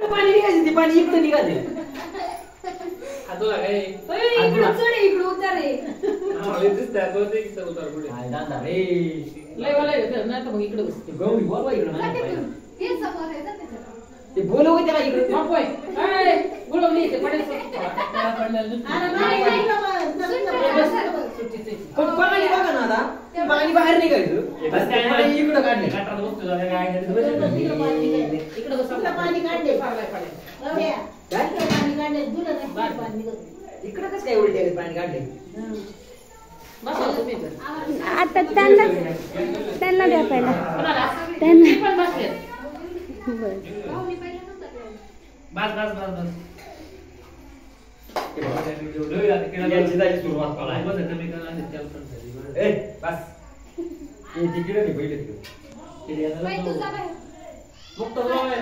पाणी निघायचं ते पाणी इकडे निघायचं आजोला काय इकडे चढ इकडे उतर रे आले दिसतात तो ते इकडे उतर पुढे काय दादा रे लय वाला येतं ना तर मग इकडे बस गौरी बोलवा इकडे हे समोर आहे जाते ते बोलव त्याला इकडे बापोय ए बोलवली ते पडेल पण पाणी बघा ना आता पाणी बाहेर निघायचं पाणी इकडं काढले गटारात बसतो जरा काय इकडे बस पाणी काढले काय पाणी काढले दुला नाही पाणी निघत इकडं कसं काय उलटे पाणी काढले बसा तुम्ही आता त्यांना द्या पहिला त्यांना पण बसले बरं बस बस बस बस याची जायची सुरुवात करा बस तुम्ही करा आणि त्याला पण झाली ए बस हे तिकडे नाही पहिले तिकडे मुक्त जाऊ आहे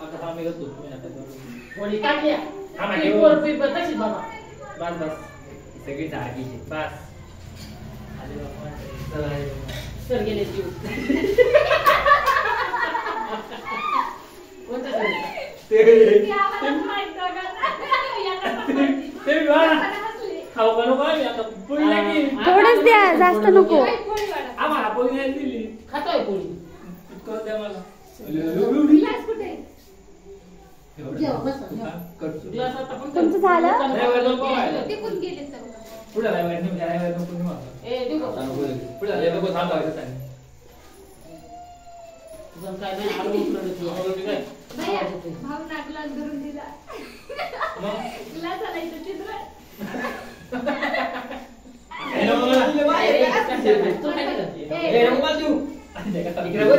आता आम्ही करतो तुम्ही आता कोणी काढली आम्ही पोर पेपर तशीच बाबा बस बस सगळी जागीचे बस आले बाबा सर गेले जीव कोणतं सर ते खाऊ का नको आम्ही आता पोळी लागली थोडंच द्या जास्त नको आम्हाला पोळी नाही दिली खातोय पोळी इतकं द्या मला ग्लास आता पण तुमचं झालं? पुढे रायवाड नाही रायवाड नको नाही ए देऊ का पुढे आले नको थांबायचं त्याने तुझं काय नाही आलो उतरलो काय भाव नागला धरून दिला ग्लास आलायचं चित्र ए नको देऊ इकडे बघ